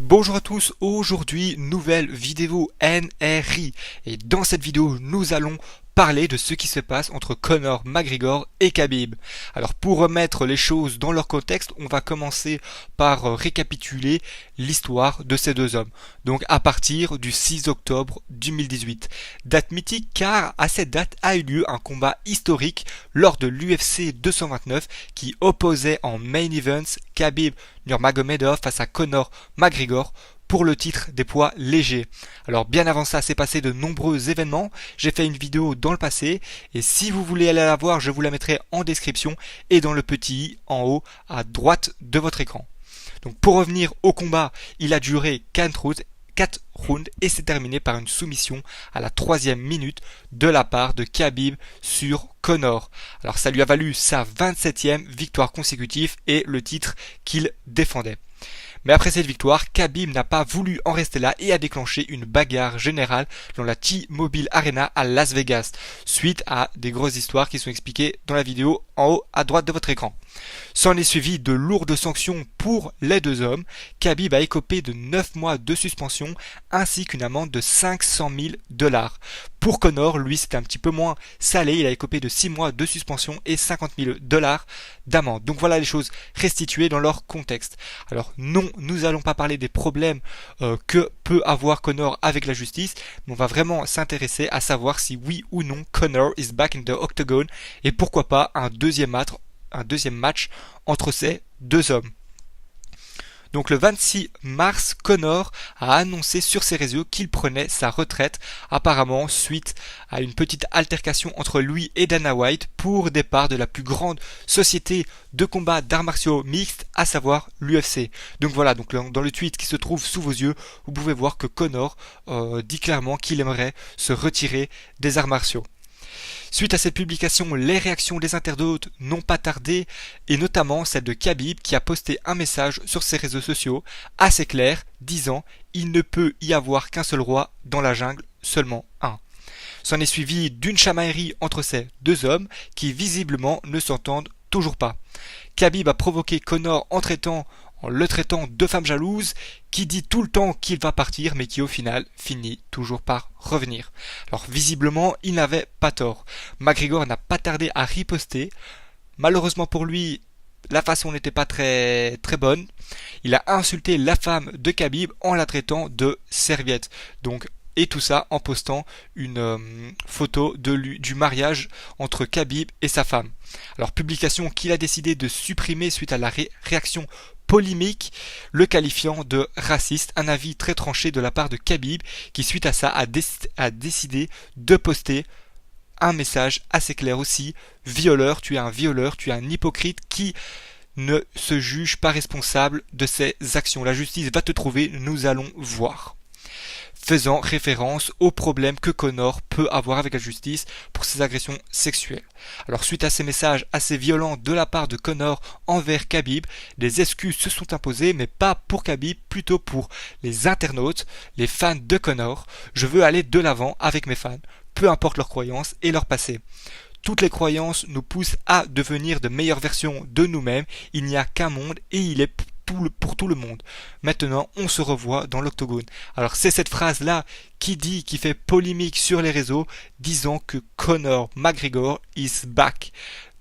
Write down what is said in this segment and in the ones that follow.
Bonjour à tous, aujourd'hui nouvelle vidéo NRI et dans cette vidéo nous allons parler de ce qui se passe entre Conor McGregor et Khabib. Alors pour remettre les choses dans leur contexte, on va commencer par récapituler l'histoire de ces deux hommes. Donc à partir du 6 octobre 2018. Date mythique car à cette date a eu lieu un combat historique lors de l'UFC 229 qui opposait en main events Khabib Nurmagomedov face à Conor McGregor pour le titre des poids légers. Alors bien avant ça, s'est passé de nombreux événements. J'ai fait une vidéo dans le passé et si vous voulez aller la voir, je vous la mettrai en description et dans le petit i en haut à droite de votre écran. Donc pour revenir au combat, il a duré 4 rounds et s'est terminé par une soumission à la 3e minute de la part de Khabib sur Conor. Alors ça lui a valu sa 27e victoire consécutive et le titre qu'il défendait. Mais après cette victoire, Khabib n'a pas voulu en rester là et a déclenché une bagarre générale dans la T-Mobile Arena à Las Vegas, suite à des grosses histoires qui sont expliquées dans la vidéo en haut à droite de votre écran. S'en est suivi de lourdes sanctions pour les deux hommes. Khabib a écopé de 9 mois de suspension ainsi qu'une amende de 500 000 $. Pour Conor, lui, c'était un petit peu moins salé. Il a écopé de 6 mois de suspension et 50 000 $ d'amende. Donc voilà les choses restituées dans leur contexte. Alors non, nous n'allons pas parler des problèmes que peut avoir Conor avec la justice, mais on va vraiment s'intéresser à savoir si oui ou non Conor is back in the octagon et pourquoi pas un deuxième match entre ces deux hommes. Donc le 26 mars, Conor a annoncé sur ses réseaux qu'il prenait sa retraite, apparemment suite à une petite altercation entre lui et Dana White pour départ de la plus grande société de combat d'arts martiaux mixtes, à savoir l'UFC. Donc voilà, donc dans le tweet qui se trouve sous vos yeux, vous pouvez voir que Conor dit clairement qu'il aimerait se retirer des arts martiaux. Suite à cette publication, les réactions des internautes n'ont pas tardé, et notamment celle de Khabib qui a posté un message sur ses réseaux sociaux assez clair, disant « Il ne peut y avoir qu'un seul roi dans la jungle, seulement un ». S'en est suivi d'une chamaillerie entre ces deux hommes qui visiblement ne s'entendent toujours pas. Khabib a provoqué Conor en le traitant de femme jalouse, qui dit tout le temps qu'il va partir, mais qui au final finit toujours par revenir. Alors visiblement, il n'avait pas tort. McGregor n'a pas tardé à riposter. Malheureusement pour lui, la façon n'était pas très bonne. Il a insulté la femme de Khabib en la traitant de serviette. Et tout ça en postant une photo du mariage entre Khabib et sa femme. Alors publication qu'il a décidé de supprimer suite à la réaction polémique, le qualifiant de raciste, un avis très tranché de la part de Khabib qui suite à ça a décidé de poster un message assez clair aussi: violeur, tu es un hypocrite qui ne se juge pas responsable de ses actions. La justice va te trouver, nous allons voir. Faisant référence aux problèmes que Conor peut avoir avec la justice pour ses agressions sexuelles. Alors suite à ces messages assez violents de la part de Conor envers Khabib, des excuses se sont imposées, mais pas pour Khabib, plutôt pour les internautes, les fans de Conor. Je veux aller de l'avant avec mes fans, peu importe leurs croyances et leur passé. Toutes les croyances nous poussent à devenir de meilleures versions de nous-mêmes. Il n'y a qu'un monde et il est pour tout le monde. Maintenant, on se revoit dans l'octogone. Alors c'est cette phrase-là qui fait polémique sur les réseaux, disant que Conor McGregor is back.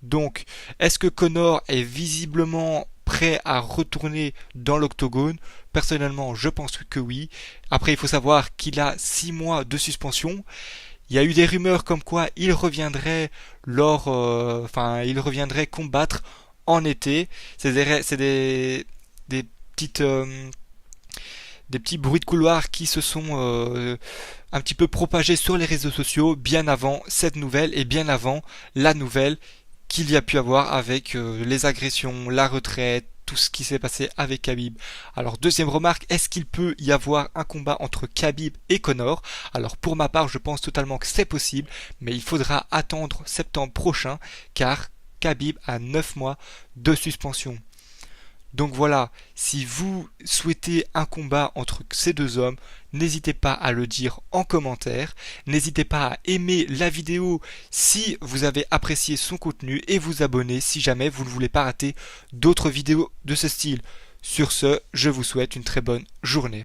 Donc, est-ce que Conor est visiblement prêt à retourner dans l'octogone? Personnellement, je pense que oui. Après, il faut savoir qu'il a 6 mois de suspension. Il y a eu des rumeurs comme quoi il reviendrait il reviendrait combattre en été. C'est des petits bruits de couloir qui se sont un petit peu propagés sur les réseaux sociaux bien avant cette nouvelle et bien avant la nouvelle qu'il y a pu avoir avec les agressions, la retraite, tout ce qui s'est passé avec Khabib. Alors deuxième remarque, est-ce qu'il peut y avoir un combat entre Khabib et Conor? Alors pour ma part, je pense totalement que c'est possible, mais il faudra attendre septembre prochain car Khabib a 9 mois de suspension. Donc voilà, si vous souhaitez un combat entre ces deux hommes, n'hésitez pas à le dire en commentaire, n'hésitez pas à aimer la vidéo si vous avez apprécié son contenu et vous abonner si jamais vous ne voulez pas rater d'autres vidéos de ce style. Sur ce, je vous souhaite une très bonne journée.